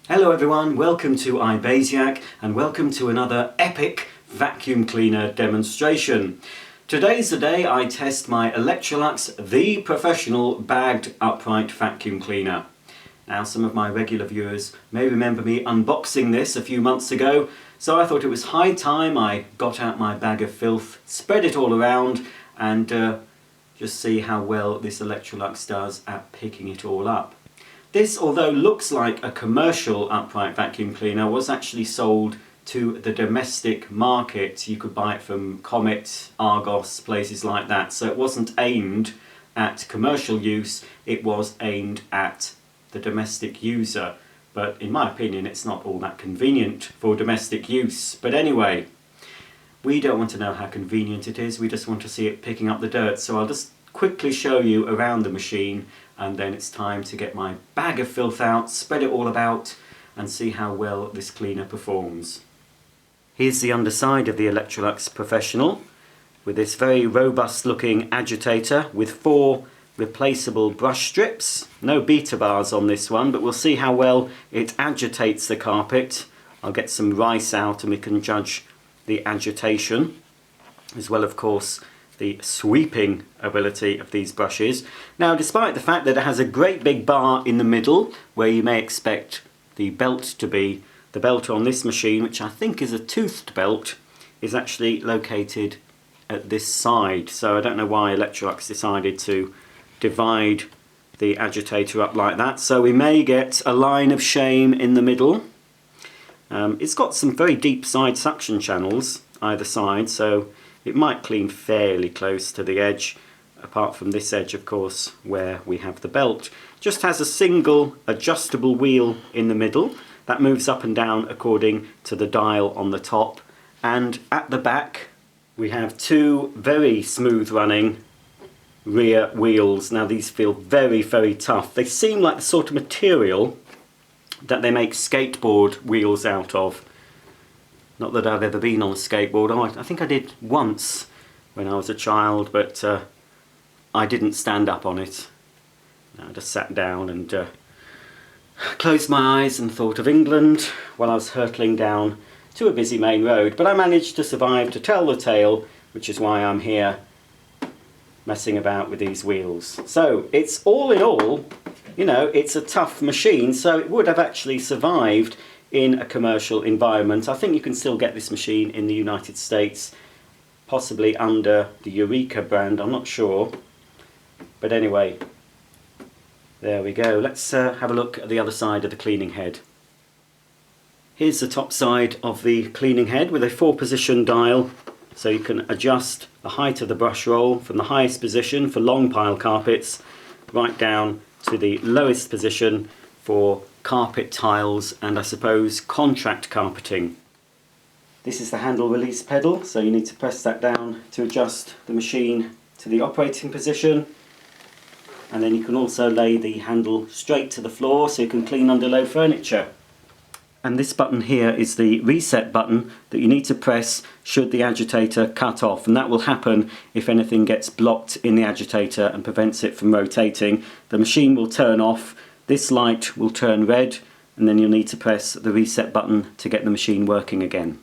Hello everyone, welcome to ibaisiac and welcome to another epic vacuum cleaner demonstration. Today's the day I test my Electrolux The Professional Bagged Upright Vacuum Cleaner. Now some of my regular viewers may remember me unboxing this a few months ago, so I thought it was high time I got out my bag of filth, spread it all around and just see how well this Electrolux does at picking it all up. This, although looks like a commercial upright vacuum cleaner, was actually sold to the domestic market. You could buy it from Comet, Argos, places like that. So it wasn't aimed at commercial use, it was aimed at the domestic user. But in my opinion, it's not all that convenient for domestic use. But anyway, we don't want to know how convenient it is, we just want to see it picking up the dirt. So I'll just quickly show you around the machine, and then it's time to get my bag of filth out, spread it all about and see how well this cleaner performs. Here's the underside of the Electrolux Professional with this very robust looking agitator with 4 replaceable brush strips. No beta bars on this one, but we'll see how well it agitates the carpet. I'll get some rice out and we can judge the agitation, as well of course the sweeping ability of these brushes. Now, despite the fact that it has a great big bar in the middle where you may expect the belt to be, the belt on this machine, which I think is a toothed belt, is actually located at this side. So I don't know why Electrolux decided to divide the agitator up like that. So we may get a line of shame in the middle. It's got some very deep side suction channels either side, so it might clean fairly close to the edge, apart from this edge of course where we have the belt. Just has a single adjustable wheel in the middle that moves up and down according to the dial on the top, and at the back we have 2 very smooth running rear wheels. Now these feel very tough. They seem like the sort of material that they make skateboard wheels out of. Not that I've ever been on a skateboard. I think I did once when I was a child, but I didn't stand up on it. I just sat down and closed my eyes and thought of England while I was hurtling down to a busy main road. But I managed to survive to tell the tale, which is why I'm here messing about with these wheels. So it's all in all, you know, it's a tough machine, so it would have actually survived in a commercial environment. I think you can still get this machine in the United States, possibly under the Eureka brand, I'm not sure. But anyway, there we go. Let's have a look at the other side of the cleaning head. Here's the top side of the cleaning head with a 4-position dial, so you can adjust the height of the brush roll from the highest position for long pile carpets right down to the lowest position for carpet tiles and I suppose contract carpeting. This is the handle release pedal, so you need to press that down to adjust the machine to the operating position, and then you can also lay the handle straight to the floor so you can clean under low furniture. And this button here is the reset button that you need to press should the agitator cut off, and that will happen if anything gets blocked in the agitator and prevents it from rotating. The machine will turn off, this light will turn red, and then you'll need to press the reset button to get the machine working again.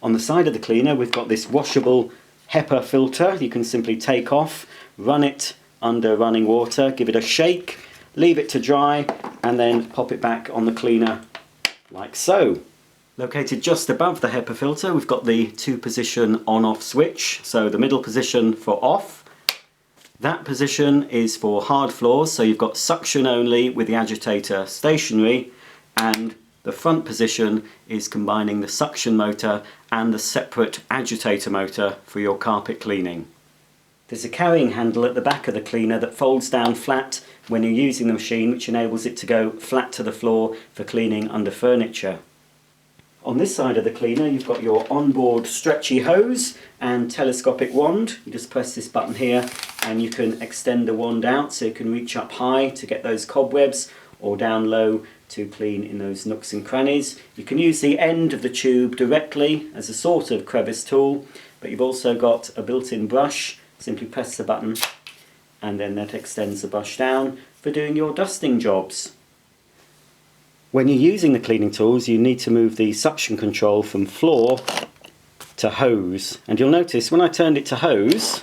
On the side of the cleaner we've got this washable Hepa filter. You can simply take off, run it under running water, give it a shake, leave it to dry, and then pop it back on the cleaner like so. Located just above the Hepa filter we've got the 2-position on-off switch, so the middle position for off. That position is for hard floors, so you've got suction only with the agitator stationary, and the front position is combining the suction motor and the separate agitator motor for your carpet cleaning. There's a carrying handle at the back of the cleaner that folds down flat when you're using the machine, which enables it to go flat to the floor for cleaning under furniture. On this side of the cleaner you've got your onboard stretchy hose and telescopic wand. You just press this button here and you can extend the wand out so you can reach up high to get those cobwebs, or down low to clean in those nooks and crannies. You can use the end of the tube directly as a sort of crevice tool, but you've also got a built-in brush. Simply press the button and then that extends the brush down for doing your dusting jobs. When you're using the cleaning tools, you need to move the suction control from floor to hose. And you'll notice when I turned it to hose,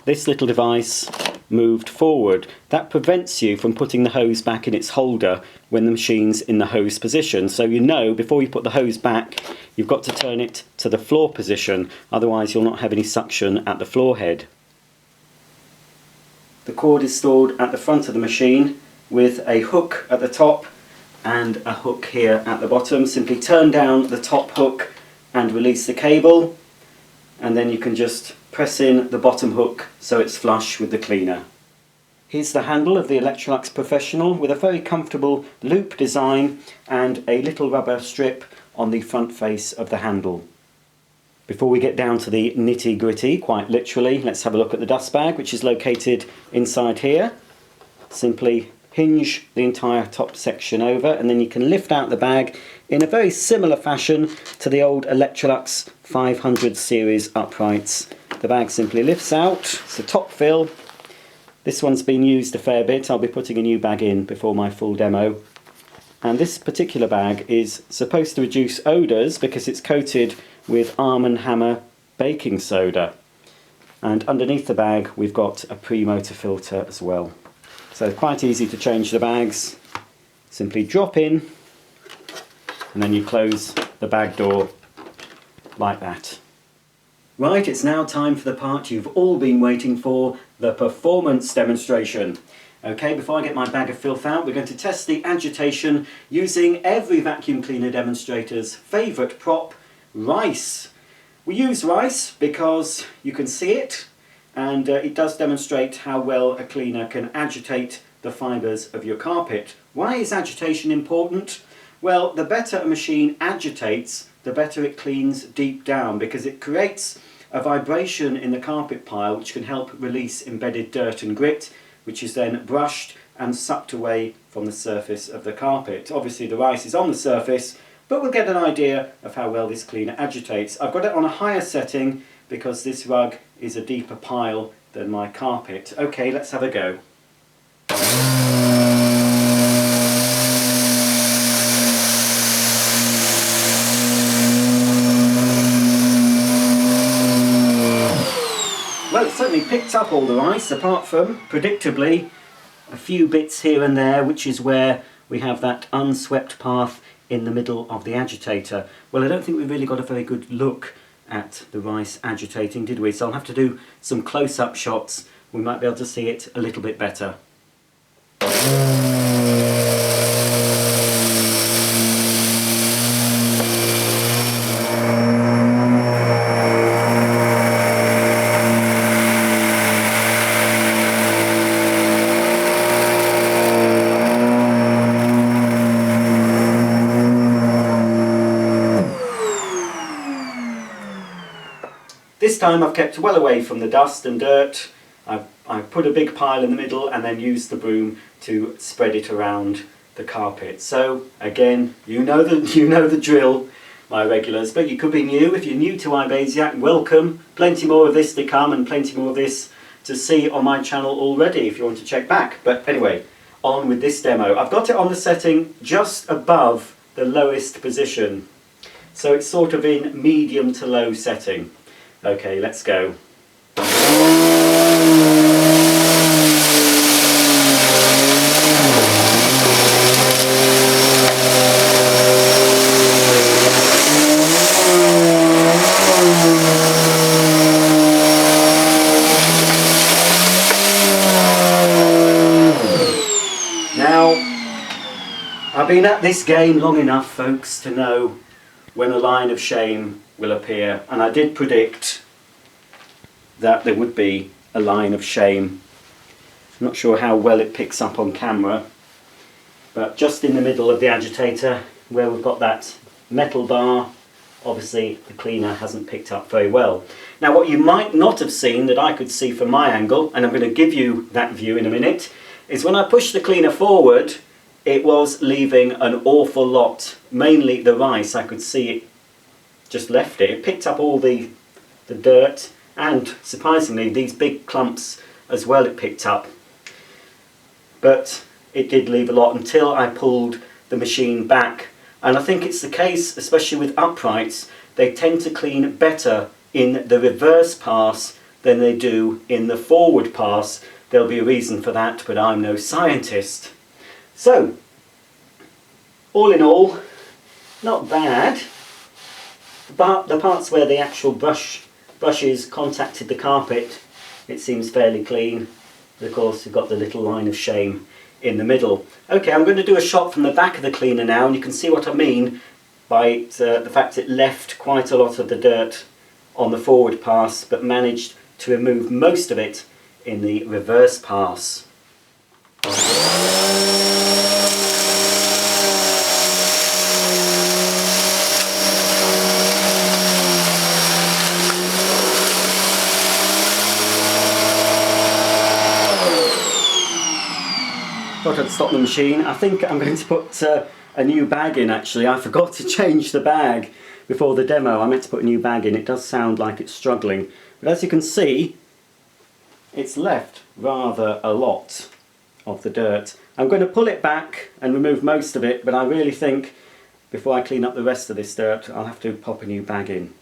this little device moved forward. That prevents you from putting the hose back in its holder when the machine's in the hose position. So you know before you put the hose back, you've got to turn it to the floor position, otherwise you'll not have any suction at the floor head. The cord is stored at the front of the machine with a hook at the top and a hook here at the bottom. Simply turn down the top hook and release the cable, and then you can just press in the bottom hook so it's flush with the cleaner. Here's the handle of the Electrolux Professional with a very comfortable loop design and a little rubber strip on the front face of the handle. Before we get down to the nitty-gritty, quite literally, let's have a look at the dust bag, which is located inside here. Simply hinge the entire top section over, and then you can lift out the bag in a very similar fashion to the old Electrolux 500 series uprights. The bag simply lifts out. It's a top fill. This one's been used a fair bit. I'll be putting a new bag in before my full demo. And this particular bag is supposed to reduce odours because it's coated with Arm & Hammer baking soda. And underneath the bag we've got a pre-motor filter as well. So quite easy to change the bags. Simply drop in and then you close the bag door like that. Right, it's now time for the part you've all been waiting for, the performance demonstration. Okay, before I get my bag of filth out, we're going to test the agitation using every vacuum cleaner demonstrator's favourite prop, rice. We use rice because you can see it, and it does demonstrate how well a cleaner can agitate the fibres of your carpet. Why is agitation important? Well, the better a machine agitates, the better it cleans deep down, because it creates a vibration in the carpet pile which can help release embedded dirt and grit, which is then brushed and sucked away from the surface of the carpet. Obviously the rice is on the surface, but we'll get an idea of how well this cleaner agitates. I've got it on a higher setting because this rug is a deeper pile than my carpet. Okay, let's have a go. Well, it certainly picked up all the rice, apart from, predictably, a few bits here and there, which is where we have that unswept path in the middle of the agitator. Well, I don't think we really got a very good look at the rice agitating, did we? So I'll have to do some close-up shots. We might be able to see it a little bit better. This time I've kept well away from the dust and dirt. I've put a big pile in the middle and then used the broom to spread it around the carpet. So again, you know the drill, my regulars, but you could be new. If you're new to ibaisiac, welcome. Plenty more of this to come and plenty more of this to see on my channel already if you want to check back. But anyway, on with this demo. I've got it on the setting just above the lowest position. So it's sort of in medium to low setting. Okay, let's go. Now, I've been at this game long enough, folks, to know when a line of shame will appear, and I did predict that there would be a line of shame. I'm not sure how well it picks up on camera, but just in the middle of the agitator where we've got that metal bar, obviously the cleaner hasn't picked up very well. Now what you might not have seen that I could see from my angle, and I'm going to give you that view in a minute, is when I pushed the cleaner forward it was leaving an awful lot, mainly the rice. I could see it just left it. It picked up all the dirt, and surprisingly these big clumps as well it picked up. But it did leave a lot until I pulled the machine back. And I think it's the case, especially with uprights, they tend to clean better in the reverse pass than they do in the forward pass. There'll be a reason for that, but I'm no scientist. So, all in all, not bad, but the parts where the actual brushes contacted the carpet, it seems fairly clean. But of course, you've got the little line of shame in the middle. Okay, I'm going to do a shot from the back of the cleaner now, and you can see what I mean by the fact it left quite a lot of the dirt on the forward pass, but managed to remove most of it in the reverse pass. Thought I'd stop the machine. I think I'm going to put a new bag in actually. I forgot to change the bag before the demo. I meant to put a new bag in. It does sound like it's struggling. But as you can see, it's left rather a lot of the dirt. I'm going to pull it back and remove most of it, but I really think before I clean up the rest of this dirt, I'll have to pop a new bag in.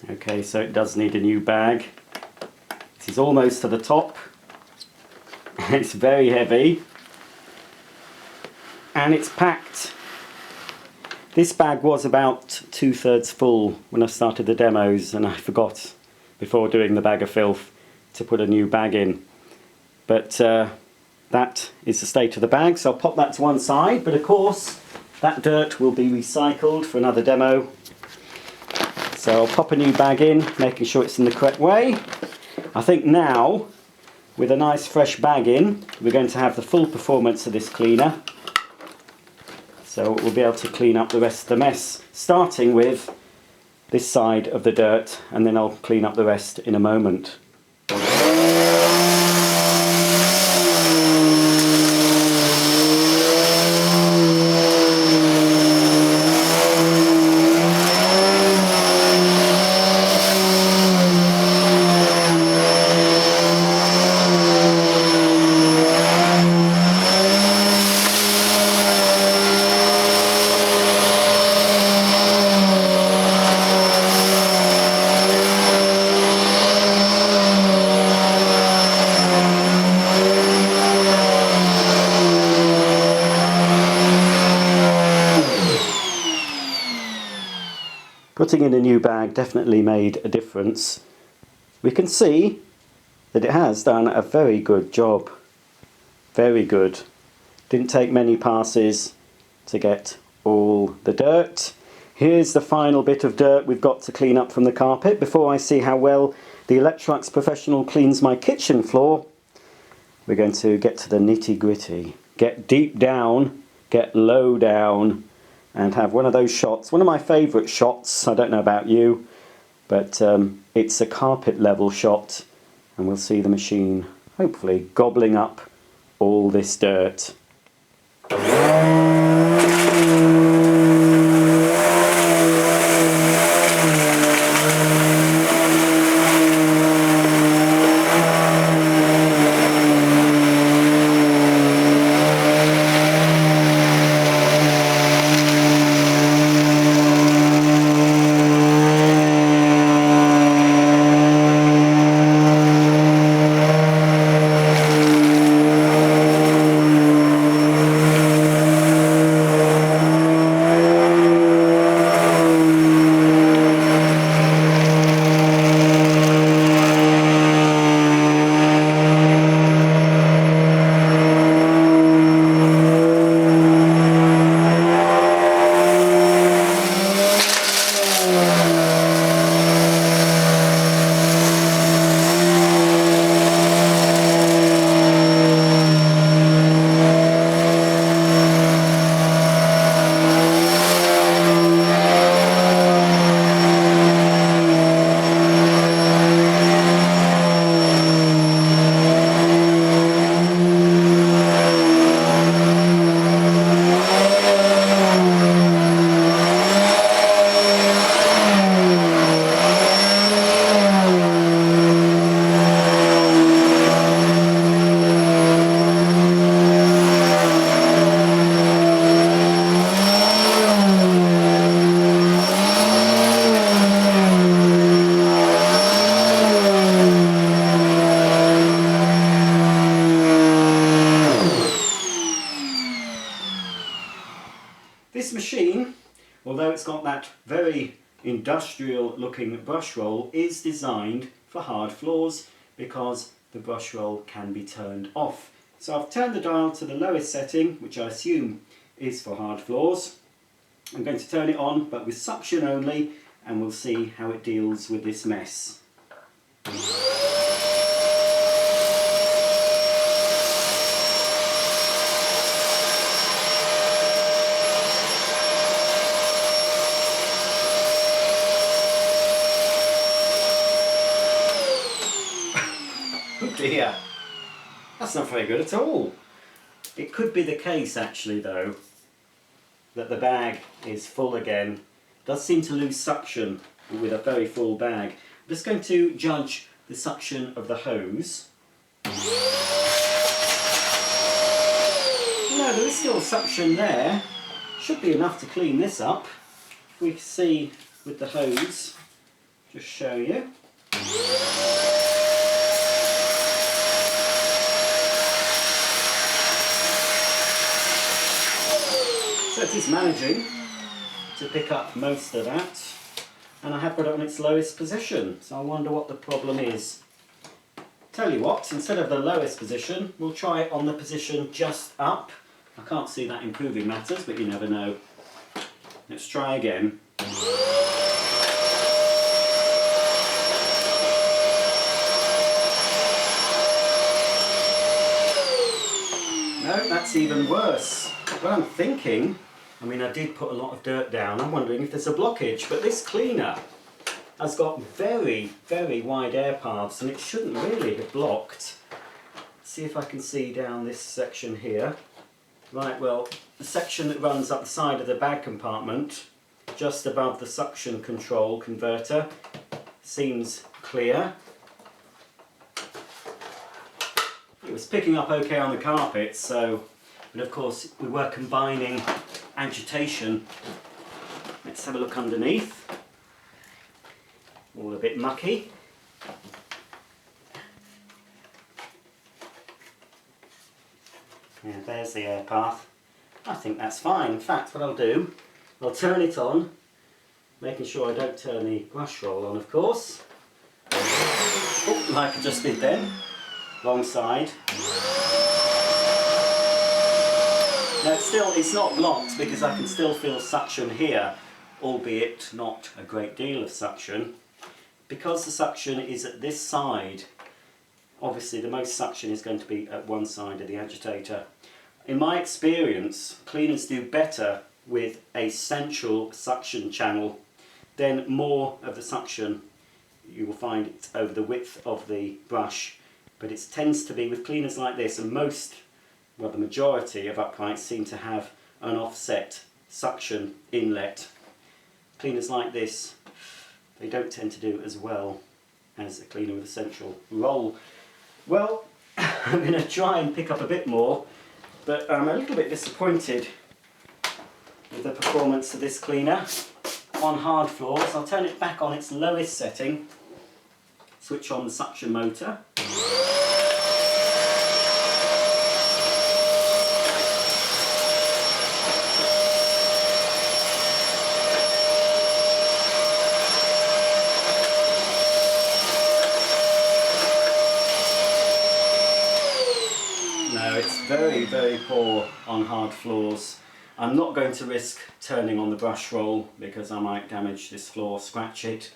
Okay, so it does need a new bag. This is almost to the top. It's very heavy. And it's packed. This bag was about 2/3 full when I started the demos, and I forgot before doing the bag of filth to put a new bag in. But that is the state of the bag, so I'll pop that to one side. But of course, that dirt will be recycled for another demo. So I'll pop a new bag in, making sure it's in the correct way. I think now, with a nice fresh bag in, we're going to have the full performance of this cleaner. So we'll be able to clean up the rest of the mess, starting with this side of the dirt, and then I'll clean up the rest in a moment. Putting in a new bag definitely made a difference. We can see that it has done a very good job. Very good. Didn't take many passes to get all the dirt. Here's the final bit of dirt we've got to clean up from the carpet. Before I see how well the Electrolux Professional cleans my kitchen floor, we're going to get to the nitty-gritty. Get deep down, get low down, and have one of those shots. One of my favourite shots, I don't know about you, but it's a carpet level shot, and we'll see the machine hopefully gobbling up all this dirt. this machine, although it's got that very industrial looking brush roll, is designed for hard floors because the brush roll can be turned off. So I've turned the dial to the lowest setting, which I assume is for hard floors. I'm going to turn it on, but with suction only, and we'll see how it deals with this mess. Oh dear, that's not very good at all. It could be the case actually though that the bag is full again. It does seem to lose suction with a very full bag. I'm just going to judge the suction of the hose. No, there is still suction there. Should be enough to clean this up. We can see with the hose, just show you. So it is managing to pick up most of that, and I have got it on its lowest position, so I wonder what the problem is. Tell you what, instead of the lowest position, we'll try it on the position just up. I can't see that improving matters, but you never know. Let's try again. No, that's even worse. Well, I'm thinking, I mean, I did put a lot of dirt down. I'm wondering if there's a blockage, but this cleaner has got very, very wide air paths and it shouldn't really have blocked. Let's see if I can see down this section here. Right, well, the section that runs up the side of the bag compartment, just above the suction control converter, seems clear. It was picking up okay on the carpet, so, but of course we were combining agitation. Let's have a look underneath. All a bit mucky. Yeah, there's the air path. I think that's fine. In fact, what I'll do, I'll turn it on, making sure I don't turn the brush roll on, of course. Oh, like I just did then. Wrong side. Now it's not blocked because I can still feel suction here, albeit not a great deal of suction. Because the suction is at this side, obviously the most suction is going to be at one side of the agitator. In my experience, cleaners do better with a central suction channel. Then more of the suction, you will find it's over the width of the brush. But it tends to be with cleaners like this, and most, well, the majority of uprights seem to have an offset suction inlet. Cleaners like this, they don't tend to do as well as a cleaner with a central roll. Well, I'm going to try and pick up a bit more, but I'm a little bit disappointed with the performance of this cleaner on hard floors. I'll turn it back on its lowest setting, switch on the suction motor. No, it's very, very poor on hard floors. I'm not going to risk turning on the brush roll because I might damage this floor, scratch it.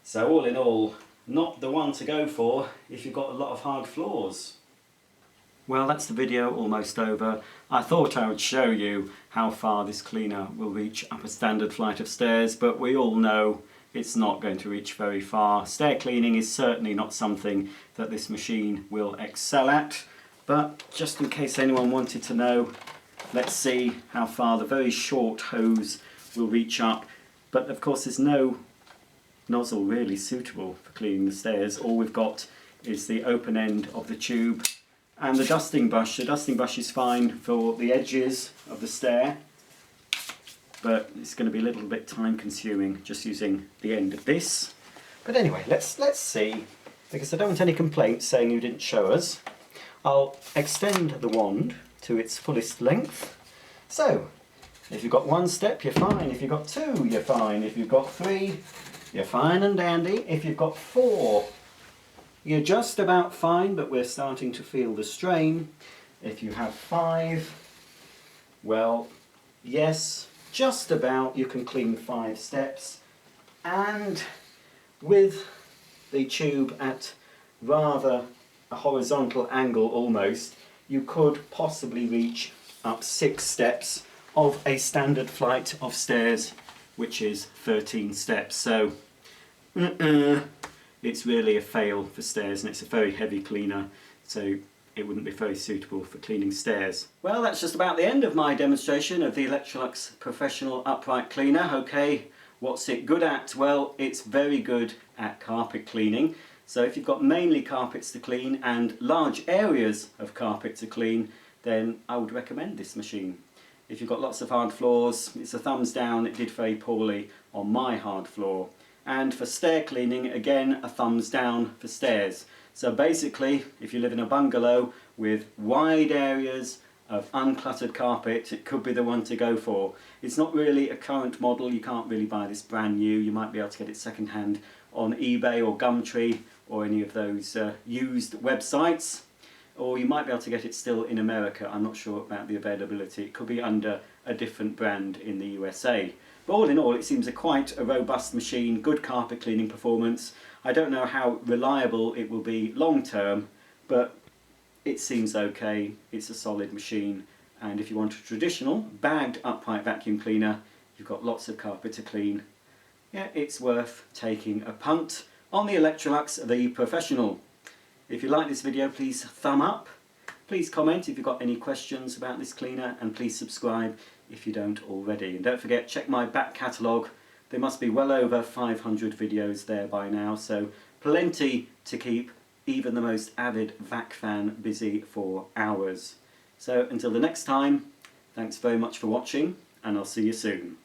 So all in all, not the one to go for if you've got a lot of hard floors. Well, that's the video almost over. I thought I would show you how far this cleaner will reach up a standard flight of stairs, but we all know it's not going to reach very far. Stair cleaning is certainly not something that this machine will excel at, but just in case anyone wanted to know, let's see how far the very short hose will reach up. But of course there's no nozzle really suitable for cleaning the stairs. All we've got is the open end of the tube and the dusting brush. The dusting brush is fine for the edges of the stair, but it's going to be a little bit time consuming just using the end of this. But anyway, let's see, because I don't want any complaints saying you didn't show us. I'll extend the wand to its fullest length. So If you've got one step, you're fine. If you've got two, you're fine. If you've got three, you're fine and dandy. If you've got four, you're just about fine, but we're starting to feel the strain. If you have five, well, yes, just about. You can clean 5 steps. And with the tube at rather a horizontal angle almost, you could possibly reach up 6 steps of a standard flight of stairs, which is 13 steps. So it's really a fail for stairs, and it's a very heavy cleaner, so it wouldn't be very suitable for cleaning stairs. Well, that's just about the end of my demonstration of the Electrolux Professional Upright Cleaner. Okay, what's it good at? Well, it's very good at carpet cleaning. So if you've got mainly carpets to clean and large areas of carpet to clean, then I would recommend this machine. If you've got lots of hard floors, it's a thumbs down. It did very poorly on my hard floor. And for stair cleaning, again, a thumbs down for stairs. So basically, if you live in a bungalow with wide areas of uncluttered carpet, it could be the one to go for. It's not really a current model. You can't really buy this brand new. You might be able to get it second hand on eBay or Gumtree or any of those used websites. Or you might be able to get it still in America. I'm not sure about the availability. It could be under a different brand in the USA. But all in all, it seems quite a robust machine, good carpet cleaning performance. I don't know how reliable it will be long term, but it seems okay. It's a solid machine. And if you want a traditional bagged upright vacuum cleaner, you've got lots of carpet to clean. Yeah, it's worth taking a punt on the Electrolux The Professional. If you like this video, please thumb up. Please comment if you've got any questions about this cleaner, and please subscribe if you don't already. And don't forget, check my back catalogue. There must be well over 500 videos there by now, so plenty to keep even the most avid vac fan busy for hours. So until the next time, thanks very much for watching, and I'll see you soon.